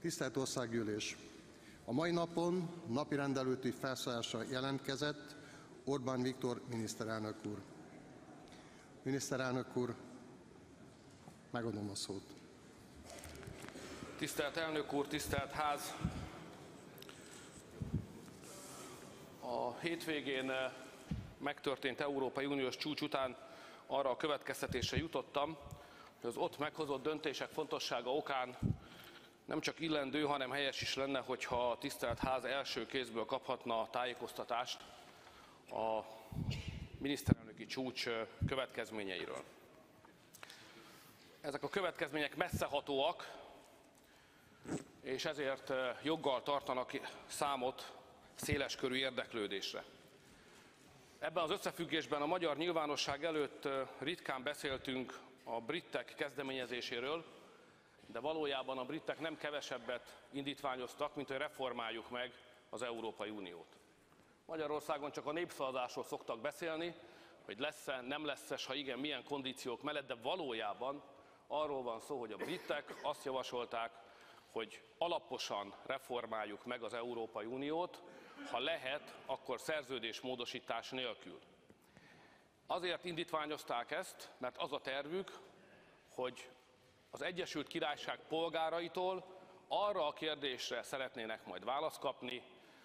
Tisztelt Országgyűlés! A mai napon napirend előtti felszólásra jelentkezett Orbán Viktor miniszterelnök úr. Miniszterelnök úr, megadom a szót. Tisztelt elnök úr, tisztelt ház! A hétvégén megtörtént Európai Uniós csúcs után arra a következtetésre jutottam, hogy az ott meghozott döntések fontossága okán nem csak illendő, hanem helyes is lenne, hogyha a tisztelt ház első kézből kaphatna tájékoztatást a miniszterelnöki csúcs következményeiről. Ezek a következmények messzehatóak, és ezért joggal tartanak számot széleskörű érdeklődésre. Ebben az összefüggésben a magyar nyilvánosság előtt ritkán beszéltünk a britek kezdeményezéséről, de valójában a britek nem kevesebbet indítványoztak, mint hogy reformáljuk meg az Európai Uniót. Magyarországon csak a népszavazásról szoktak beszélni, hogy lesz-e, nem lesz-e, ha igen, milyen kondíciók mellett, de valójában arról van szó, hogy a britek azt javasolták, hogy alaposan reformáljuk meg az Európai Uniót, ha lehet, akkor szerződésmódosítás nélkül. Azért indítványozták ezt, mert az a tervük, hogy az Egyesült Királyság polgáraitól arra a kérdésre szeretnének majd választ kapni,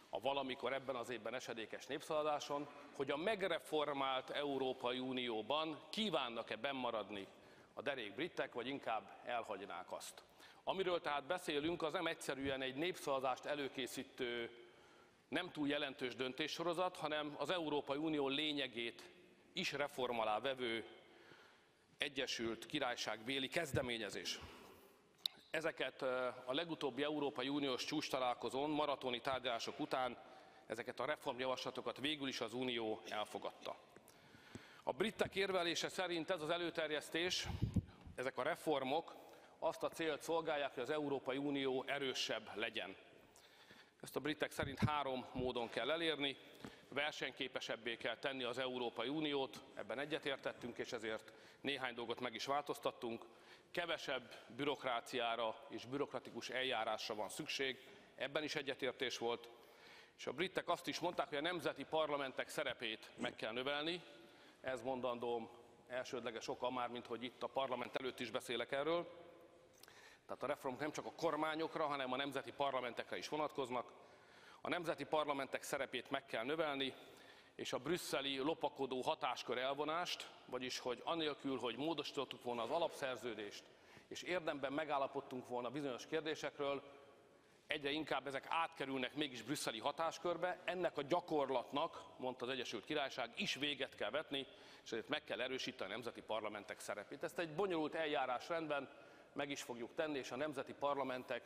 a valamikor ebben az évben esedékes népszavazáson, hogy a megreformált Európai Unióban kívánnak-e bennmaradni a derék britek, vagy inkább elhagynák azt. Amiről tehát beszélünk, az nem egyszerűen egy népszavazást előkészítő, nem túl jelentős döntéssorozat, hanem az Európai Unió lényegét is reform alá vevő Egyesült Királyságbéli kezdeményezés. Ezeket a legutóbbi Európai Uniós csúcstalálkozón, maratoni tárgyalások után ezeket a reformjavaslatokat végül is az Unió elfogadta. A britek érvelése szerint ez az előterjesztés, ezek a reformok azt a célt szolgálják, hogy az Európai Unió erősebb legyen. Ezt a britek szerint 3 módon kell elérni: versenyképesebbé kell tenni az Európai Uniót, ebben egyetértettünk, és ezért néhány dolgot meg is változtattunk. Kevesebb bürokráciára és bürokratikus eljárásra van szükség, ebben is egyetértés volt. És a britek azt is mondták, hogy a nemzeti parlamentek szerepét meg kell növelni. Ez mondandóm elsődleges oka, mármint hogy itt a parlament előtt is beszélek erről. Tehát a reformok nem csak a kormányokra, hanem a nemzeti parlamentekre is vonatkoznak. A nemzeti parlamentek szerepét meg kell növelni, és a brüsszeli lopakodó hatáskör elvonást, vagyis hogy anélkül, hogy módosítottuk volna az alapszerződést, és érdemben megállapodtunk volna bizonyos kérdésekről, egyre inkább ezek átkerülnek mégis brüsszeli hatáskörbe. Ennek a gyakorlatnak, mondta az Egyesült Királyság, is véget kell vetni, és ezért meg kell erősíteni a nemzeti parlamentek szerepét. Ezt egy bonyolult eljárásrendben meg is fogjuk tenni, és a nemzeti parlamentek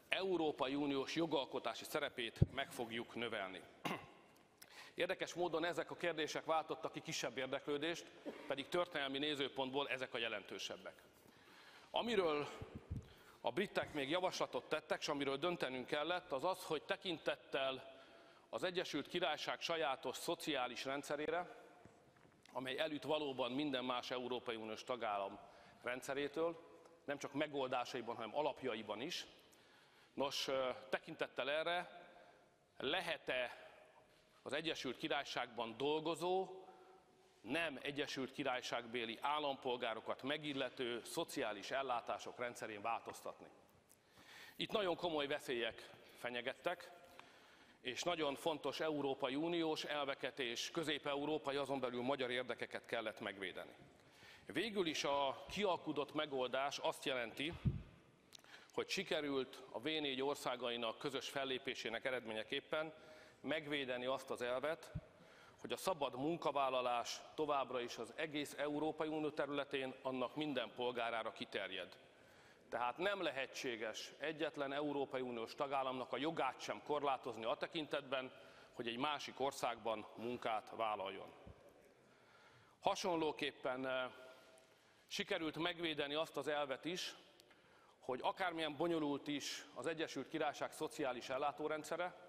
Európai Uniós jogalkotási szerepét meg fogjuk növelni. Érdekes módon ezek a kérdések váltottak ki kisebb érdeklődést, pedig történelmi nézőpontból ezek a jelentősebbek. Amiről a britek még javaslatot tettek, és amiről döntenünk kellett, az az, hogy tekintettel az Egyesült Királyság sajátos szociális rendszerére, amely elüt valóban minden más Európai Uniós tagállam rendszerétől, nem csak megoldásaiban, hanem alapjaiban is. Nos, tekintettel erre lehet-e az Egyesült Királyságban dolgozó, nem Egyesült Királyságbéli állampolgárokat megillető szociális ellátások rendszerén változtatni? Itt nagyon komoly veszélyek fenyegettek, és nagyon fontos Európai Uniós elveket és közép-európai, azon belül magyar érdekeket kellett megvédeni. Végül is a kialkudott megoldás azt jelenti, hogy sikerült a V4 országainak közös fellépésének eredményeképpen megvédeni azt az elvet, hogy a szabad munkavállalás továbbra is az egész Európai Unió területén annak minden polgárára kiterjed. Tehát nem lehetséges egyetlen Európai Uniós tagállamnak a jogát sem korlátozni a tekintetben, hogy egy másik országban munkát vállaljon. Hasonlóképpen sikerült megvédeni azt az elvet is, hogy akármilyen bonyolult is az Egyesült Királyság szociális ellátórendszere,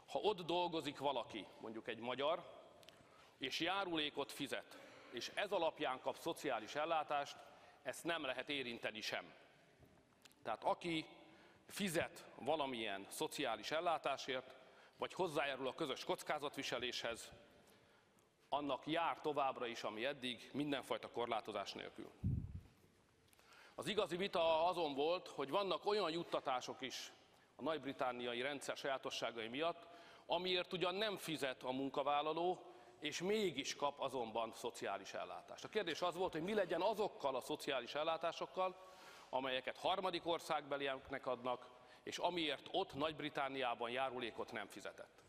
ha ott dolgozik valaki, mondjuk egy magyar, és járulékot fizet, és ez alapján kap szociális ellátást, ezt nem lehet érinteni sem. Tehát aki fizet valamilyen szociális ellátásért, vagy hozzájárul a közös kockázatviseléshez, annak jár továbbra is, ami eddig, mindenfajta korlátozás nélkül. Az igazi vita azon volt, hogy vannak olyan juttatások is a nagy-britanniai rendszer sajátosságai miatt, amiért ugyan nem fizet a munkavállaló, és mégis kap azonban szociális ellátást. A kérdés az volt, hogy mi legyen azokkal a szociális ellátásokkal, amelyeket harmadik országbelieknek adnak, és amiért ott Nagy-Britanniában járulékot nem fizetett.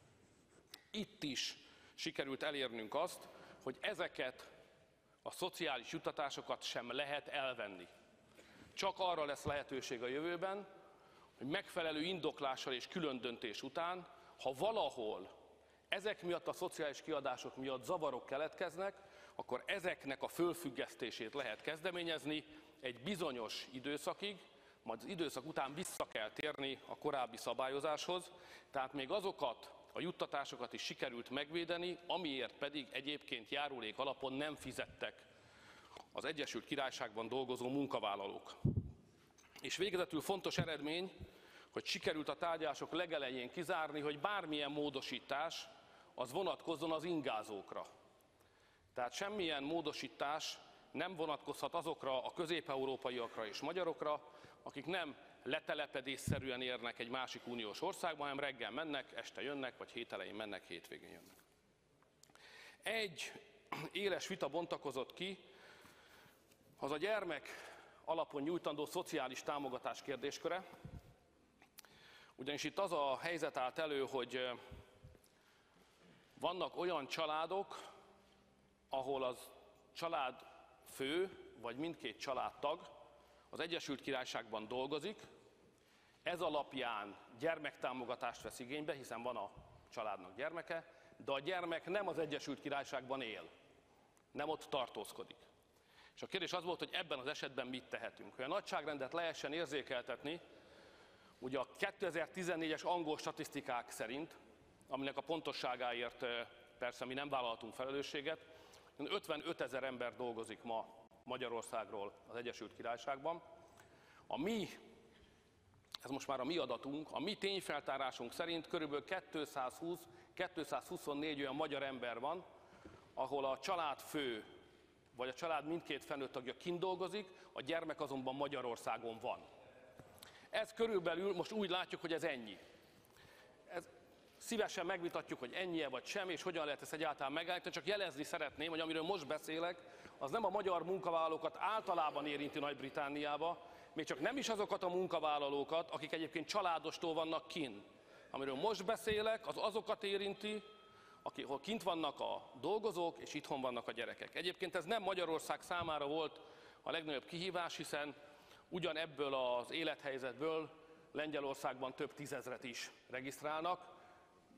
Itt is sikerült elérnünk azt, hogy ezeket a szociális juttatásokat sem lehet elvenni. Csak arra lesz lehetőség a jövőben, hogy megfelelő indoklással és különdöntés után, ha valahol ezek miatt a szociális kiadások miatt zavarok keletkeznek, akkor ezeknek a fölfüggesztését lehet kezdeményezni egy bizonyos időszakig, majd az időszak után vissza kell térni a korábbi szabályozáshoz, tehát még azokat a juttatásokat is sikerült megvédeni, amiért pedig egyébként járulék alapon nem fizettek az Egyesült Királyságban dolgozó munkavállalók. És végezetül fontos eredmény, hogy sikerült a tárgyalások legelején kizárni, hogy bármilyen módosítás az vonatkozzon az ingázókra. Tehát semmilyen módosítás nem vonatkozhat azokra a közép-európaiakra és magyarokra, akik nem letelepedésszerűen érnek egy másik uniós országban, hanem reggel mennek, este jönnek, vagy hét elején mennek, hétvégén jönnek. Egy éles vita bontakozott ki, az a gyermek alapon nyújtandó szociális támogatás kérdésköre, ugyanis itt az a helyzet állt elő, hogy vannak olyan családok, ahol az családfő, vagy mindkét családtag az Egyesült Királyságban dolgozik, ez alapján gyermektámogatást vesz igénybe, hiszen van a családnak gyermeke, de a gyermek nem az Egyesült Királyságban él, nem ott tartózkodik. És a kérdés az volt, hogy ebben az esetben mit tehetünk. Hogy a nagyságrendet lehessen érzékeltetni, ugye a 2014-es angol statisztikák szerint, aminek a pontosságáért persze mi nem vállalhatunk felelősséget, 55 000 ember dolgozik ma Magyarországról az Egyesült Királyságban. Ez most már a mi adatunk, a mi tényfeltárásunk szerint körülbelül 220-224 olyan magyar ember van, ahol a családfő vagy a család mindkét felnőtt tagja kint dolgozik, a gyermek azonban Magyarországon van. Ez körülbelül, most úgy látjuk, hogy ez ennyi. Szívesen megvitatjuk, hogy ennyi-e vagy sem, és hogyan lehet ezt egyáltalán megállítani, csak jelezni szeretném, hogy amiről most beszélek, az nem a magyar munkavállalókat általában érinti Nagy-Britanniába, még csak nem is azokat a munkavállalókat, akik egyébként családostól vannak kint. Amiről most beszélek, az azokat érinti, akik kint vannak a dolgozók, és itthon vannak a gyerekek. Egyébként ez nem Magyarország számára volt a legnagyobb kihívás, hiszen ugyanebből az élethelyzetből Lengyelországban több tízezret is regisztrálnak.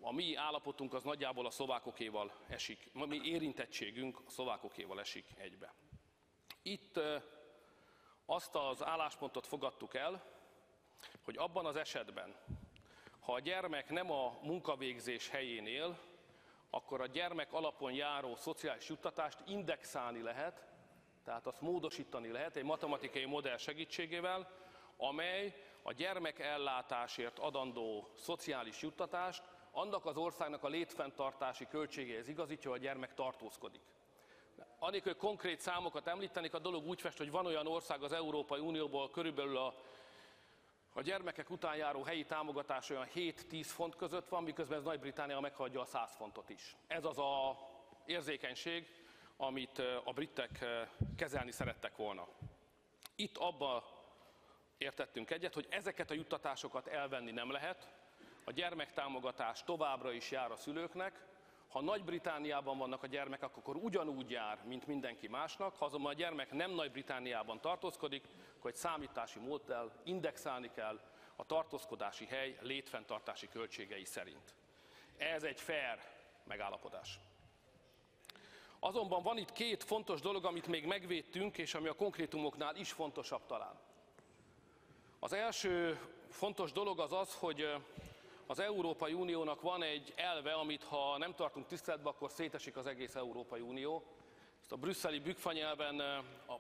A mi állapotunk az nagyjából a szlovákokéval esik, a mi érintettségünk a szlovákokéval esik egybe. Itt azt az álláspontot fogadtuk el, hogy abban az esetben, ha a gyermek nem a munkavégzés helyén él, akkor a gyermek alapon járó szociális juttatást indexálni lehet, tehát azt módosítani lehet egy matematikai modell segítségével, amely a gyermekellátásért adandó szociális juttatást annak az országnak a létfenntartási költségéhez igazítja, hogy a gyermek tartózkodik. Anélkül konkrét számokat említenék, a dolog úgy fest, hogy van olyan ország az Európai Unióból, körülbelül a gyermekek után járó helyi támogatás olyan 7-10 font között van, miközben ez Nagy-Britannia meghaladja a 100 fontot is. Ez az az érzékenység, amit a britek kezelni szerettek volna. Itt abba értettünk egyet, hogy ezeket a juttatásokat elvenni nem lehet, a gyermektámogatás továbbra is jár a szülőknek, ha Nagy-Britanniában vannak a gyermekek, akkor ugyanúgy jár, mint mindenki másnak, ha azonban a gyermek nem Nagy-Britanniában tartózkodik, akkor egy számítási móddal indexálni kell a tartózkodási hely létfenntartási költségei szerint. Ez egy fair megállapodás. Azonban van itt két fontos dolog, amit még megvédtünk, és ami a konkrétumoknál is fontosabb talán. Az első fontos dolog az az, hogy az Európai Uniónak van egy elve, amit ha nem tartunk tiszteletbe, akkor szétesik az egész Európai Unió. Ezt a brüsszeli bükfanyelven a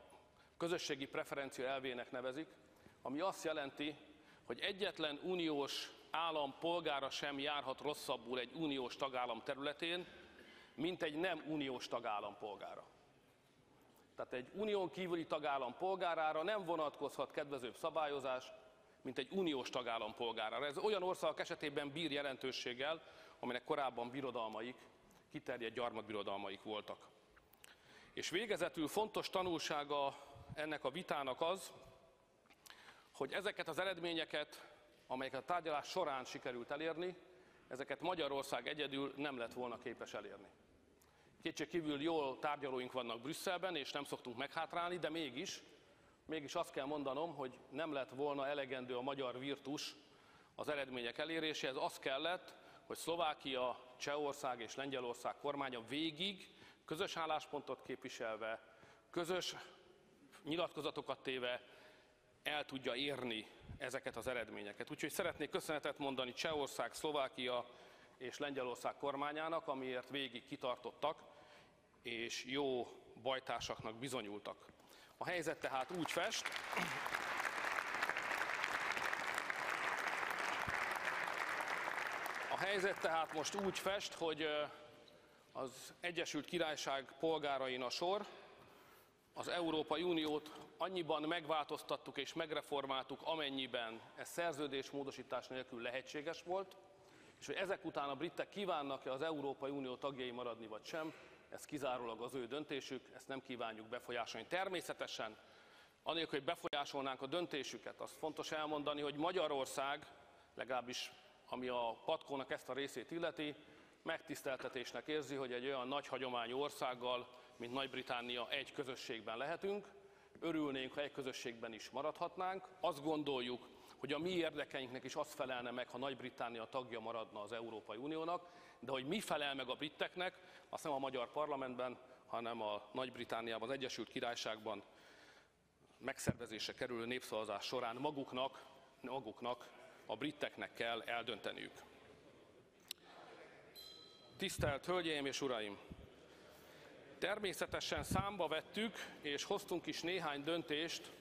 közösségi preferencia elvének nevezik, ami azt jelenti, hogy egyetlen uniós állam polgára sem járhat rosszabbul egy uniós tagállam területén, mint egy nem uniós tagállam polgára. Tehát egy unión kívüli tagállam polgárára nem vonatkozhat kedvezőbb szabályozás, mint egy uniós tagállam polgárára. Ez olyan országok esetében bír jelentőséggel, aminek korábban birodalmaik, kiterjedt gyarmatbirodalmaik voltak. És végezetül fontos tanulsága ennek a vitának az, hogy ezeket az eredményeket, amelyeket a tárgyalás során sikerült elérni, ezeket Magyarország egyedül nem lett volna képes elérni. Kétségkívül jól tárgyalóink vannak Brüsszelben, és nem szoktunk meghátrálni, de mégis azt kell mondanom, hogy nem lett volna elegendő a magyar virtus az eredmények eléréséhez. Az kellett, hogy Szlovákia, Csehország és Lengyelország kormánya végig közös álláspontot képviselve, közös nyilatkozatokat téve el tudja érni ezeket az eredményeket. Úgyhogy szeretnék köszönetet mondani Csehország, Szlovákia és Lengyelország kormányának, amiért végig kitartottak, és jó bajtársaknak bizonyultak. A helyzet tehát úgy fest, most úgy fest, hogy az Egyesült Királyság polgárain a sor, az Európai Uniót annyiban megváltoztattuk és megreformáltuk, amennyiben ez szerződésmódosítás nélkül lehetséges volt, és hogy ezek után a britek kívánnak-e az Európai Unió tagjai maradni vagy sem, ez kizárólag az ő döntésük, ezt nem kívánjuk befolyásolni. Természetesen, anélkül, hogy befolyásolnánk a döntésüket, azt fontos elmondani, hogy Magyarország, legalábbis ami a patkónak ezt a részét illeti, megtiszteltetésnek érzi, hogy egy olyan nagy hagyományú országgal, mint Nagy-Britannia egy közösségben lehetünk. Örülnénk, ha egy közösségben is maradhatnánk. Azt gondoljuk, hogy a mi érdekeinknek is az felelne meg, ha Nagy-Britannia tagja maradna az Európai Uniónak, de hogy mi felel meg a briteknek, azt nem a magyar parlamentben, hanem a Nagy-Britanniában, az Egyesült Királyságban megszervezésre kerülő népszavazás során maguknak, a briteknek kell eldönteniük. Tisztelt Hölgyeim és Uraim! Természetesen számba vettük és hoztunk is néhány döntést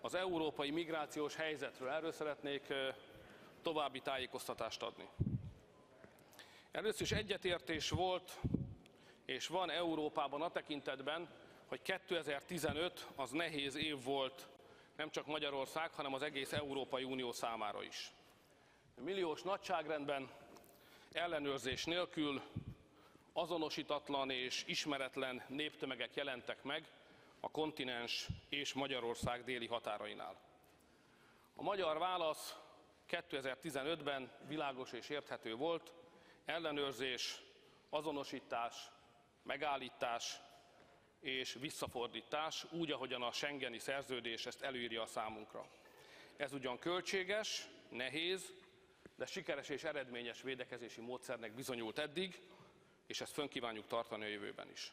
az európai migrációs helyzetről. Erről szeretnék további tájékoztatást adni. Először is egyetértés volt és van Európában a tekintetben, hogy 2015 az nehéz év volt nem csak Magyarország, hanem az egész Európai Unió számára is. Milliós nagyságrendben, ellenőrzés nélkül azonosítatlan és ismeretlen néptömegek jelentek meg a kontinens és Magyarország déli határainál. A magyar válasz 2015-ben világos és érthető volt: ellenőrzés, azonosítás, megállítás és visszafordítás, úgy, ahogyan a schengeni szerződés ezt előírja a számunkra. Ez ugyan költséges, nehéz, de sikeres és eredményes védekezési módszernek bizonyult eddig, és ezt fönn kívánjuk tartani a jövőben is.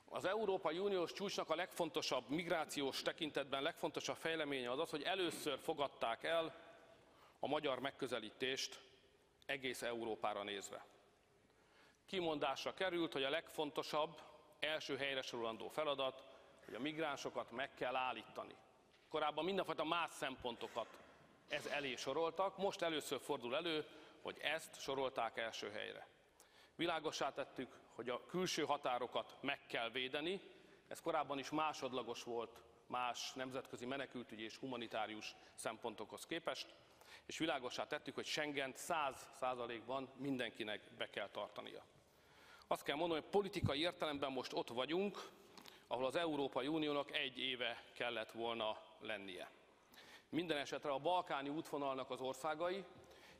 Az Európai Uniós csúcsnak a legfontosabb migrációs tekintetben legfontosabb fejleménye az, hogy először fogadták el a magyar megközelítést egész Európára nézve. Kimondásra került, hogy a legfontosabb, első helyre sorolandó feladat, hogy a migránsokat meg kell állítani. Korábban mindenfajta más szempontokat ez elé soroltak, most először fordul elő, hogy ezt sorolták első helyre. Világossá tettük, hogy a külső határokat meg kell védeni, ez korábban is másodlagos volt más nemzetközi menekültügyi és humanitárius szempontokhoz képest, és világossá tettük, hogy Schengent 100%-ban mindenkinek be kell tartania. Azt kell mondanom, hogy politikai értelemben most ott vagyunk, ahol az Európai Uniónak 1 éve kellett volna lennie. Minden esetre a balkáni útvonalnak az országai,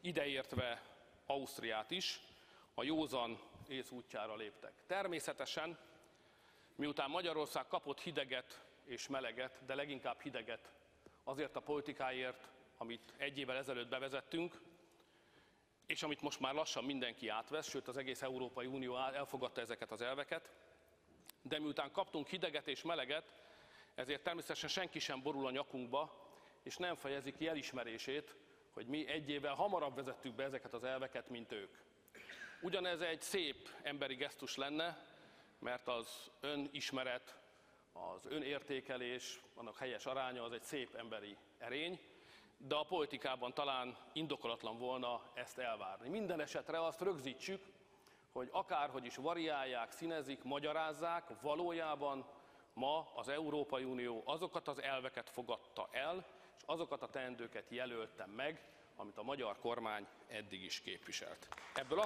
ideértve Ausztriát is, a józan ész útjára léptek. Természetesen, miután Magyarország kapott hideget és meleget, de leginkább hideget azért a politikáért, amit 1 évvel ezelőtt bevezettünk, és amit most már lassan mindenki átvesz, sőt az egész Európai Unió elfogadta ezeket az elveket, de miután kaptunk hideget és meleget, ezért természetesen senki sem borul a nyakunkba, és nem fejezi ki elismerését, hogy mi 1 évvel hamarabb vezettük be ezeket az elveket, mint ők. Ugyanez egy szép emberi gesztus lenne, mert az önismeret, az önértékelés, annak helyes aránya az egy szép emberi erény, de a politikában talán indokolatlan volna ezt elvárni. Minden esetre azt rögzítsük, hogy akárhogy is variálják, színezik, magyarázzák, valójában ma az Európai Unió azokat az elveket fogadta el, és azokat a teendőket jelölte meg, amit a magyar kormány eddig is képviselt. Ebből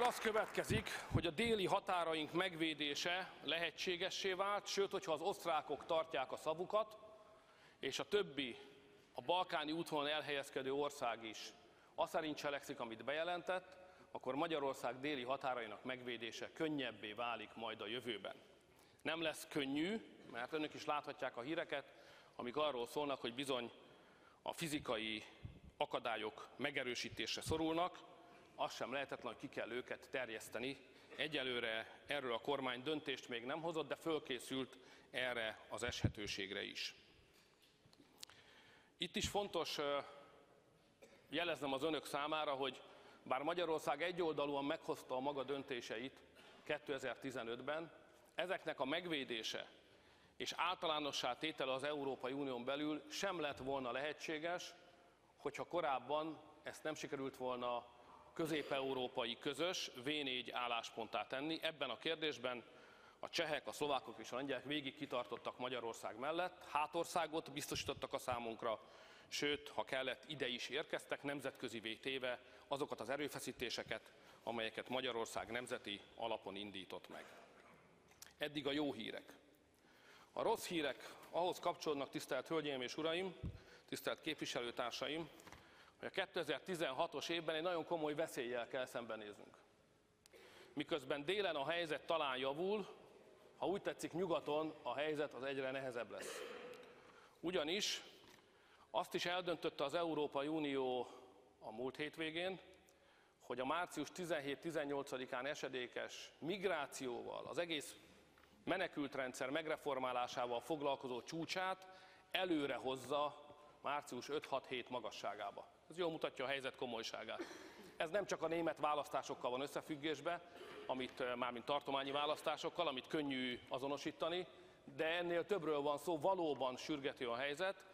az következik, hogy a déli határaink megvédése lehetségessé vált, sőt, hogyha az osztrákok tartják a szavukat, és a többi, a balkáni útvonalon elhelyezkedő ország is azt szerint cselekszik, amit bejelentett, akkor Magyarország déli határainak megvédése könnyebbé válik majd a jövőben. Nem lesz könnyű, mert önök is láthatják a híreket, amik arról szólnak, hogy bizony a fizikai akadályok megerősítésre szorulnak, az sem lehetetlen, hogy ki kell őket terjeszteni. Egyelőre erről a kormány döntést még nem hozott, de fölkészült erre az eshetőségre is. Itt is fontos jeleznem az önök számára, hogy bár Magyarország egyoldalúan meghozta a maga döntéseit 2015-ben, ezeknek a megvédése és általánossá tétele az Európai Unión belül sem lett volna lehetséges, hogyha korábban ezt nem sikerült volna közép-európai közös V4 állásponttá tenni. Ebben a kérdésben a csehek, a szlovákok és a lengyelek végig kitartottak Magyarország mellett, hátországot biztosítottak a számunkra, sőt, ha kellett, ide is érkeztek, nemzetközivé téve azokat az erőfeszítéseket, amelyeket Magyarország nemzeti alapon indított meg. Eddig a jó hírek. A rossz hírek ahhoz kapcsolódnak, tisztelt Hölgyeim és Uraim, tisztelt képviselőtársaim, hogy a 2016-os évben egy nagyon komoly veszéllyel kell szembenéznünk. Miközben délen a helyzet talán javul, ha úgy tetszik, nyugaton a helyzet az egyre nehezebb lesz. Ugyanis azt is eldöntötte az Európai Unió a múlt hétvégén, hogy a március 17-18-án esedékes migrációval, az egész menekültrendszer megreformálásával foglalkozó csúcsát előre hozza március 5-6-7 magasságába. Ez jól mutatja a helyzet komolyságát. Ez nem csak a német választásokkal van összefüggésben, mármint tartományi választásokkal, amit könnyű azonosítani, de ennél többről van szó, valóban sürgető a helyzet,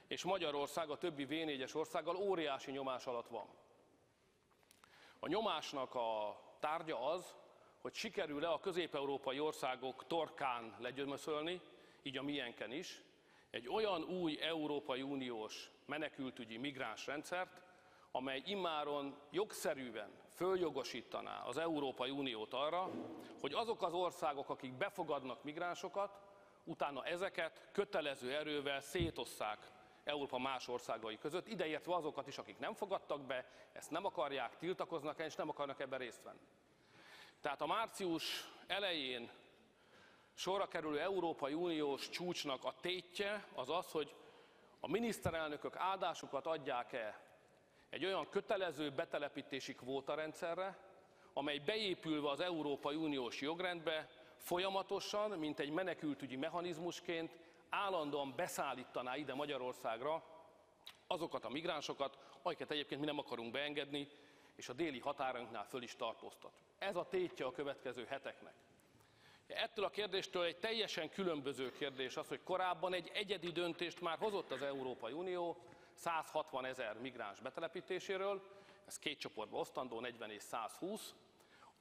és Magyarország a többi V4-es országgal óriási nyomás alatt van. A nyomásnak a tárgya az, hogy sikerül-e a közép-európai országok torkán legyömöszölni, így a miénken is, egy olyan új Európai Uniós menekültügyi migránsrendszert, amely immáron jogszerűen följogosítaná az Európai Uniót arra, hogy azok az országok, akik befogadnak migránsokat, utána ezeket kötelező erővel szétosszák Európa más országai között, ideértve azokat is, akik nem fogadtak be, ezt nem akarják, tiltakoznak el, és nem akarnak ebben részt venni. Tehát a március elején sorra kerülő Európai Uniós csúcsnak a tétje az az, hogy a miniszterelnökök áldásukat adják-e egy olyan kötelező betelepítési kvótarendszerre, amely beépülve az Európai Uniós jogrendbe folyamatosan, mint egy menekültügyi mechanizmusként állandóan beszállítaná ide Magyarországra azokat a migránsokat, akiket egyébként mi nem akarunk beengedni, és a déli határainknál föl is tartóztat. Ez a tétje a következő heteknek. Ettől a kérdéstől egy teljesen különböző kérdés az, hogy korábban egy egyedi döntést már hozott az Európai Unió 160 000 migráns betelepítéséről, ez két csoportba osztandó, 40 és 120,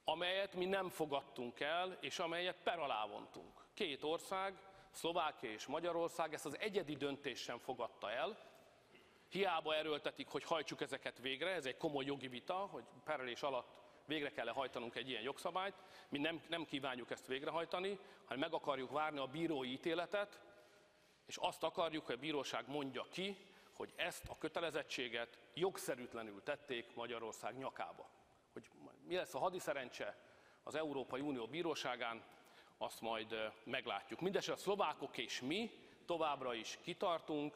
amelyet mi nem fogadtunk el, és amelyet per alá vontunk. Két ország, Szlovákia és Magyarország ezt az egyedi döntést sem fogadta el. Hiába erőltetik, hogy hajtsuk ezeket végre, ez egy komoly jogi vita, hogy perelés alatt végre kell hajtanunk egy ilyen jogszabályt. Mi nem kívánjuk ezt végrehajtani, hanem meg akarjuk várni a bírói ítéletet, és azt akarjuk, hogy a bíróság mondja ki, hogy ezt a kötelezettséget jogszerűtlenül tették Magyarország nyakába. Hogy mi lesz a hadiszerencse az Európai Unió bíróságán, azt majd meglátjuk. Mindesetre a szlovákok és mi továbbra is kitartunk,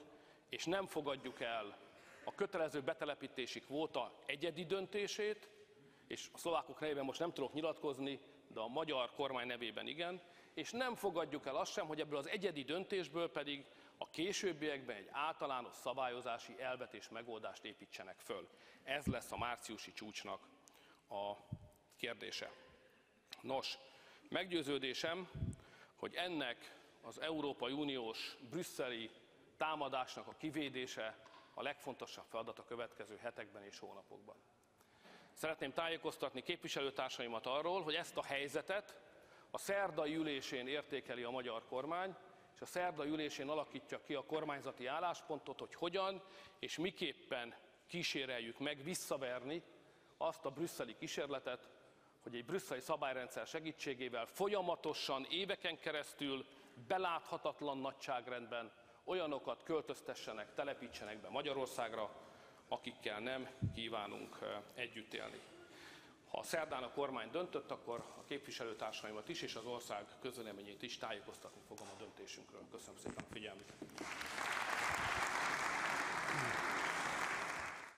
és nem fogadjuk el a kötelező betelepítési kvóta egyedi döntését, és a szlovákok nevében most nem tudok nyilatkozni, de a magyar kormány nevében igen, és nem fogadjuk el azt sem, hogy ebből az egyedi döntésből pedig a későbbiekben egy általános szabályozási elvet és megoldást építsenek föl. Ez lesz a márciusi csúcsnak a kérdése. Nos, Meggyőződésem, hogy ennek az Európai Uniós brüsszeli támadásnak a kivédése a legfontosabb feladat a következő hetekben és hónapokban. Szeretném tájékoztatni képviselőtársaimat arról, hogy ezt a helyzetet a szerdai ülésén értékeli a magyar kormány, és a szerdai ülésén alakítja ki a kormányzati álláspontot, hogy hogyan és miképpen kíséreljük meg visszaverni azt a brüsszeli kísérletet, hogy egy brüsszeli szabályrendszer segítségével folyamatosan éveken keresztül beláthatatlan nagyságrendben olyanokat költöztessenek, telepítsenek be Magyarországra, akikkel nem kívánunk együtt élni. Ha szerdán a kormány döntött, akkor a képviselőtársaimat is és az ország közvéleményét is tájékoztatni fogom a döntésünkről. Köszönöm szépen a figyelmüket!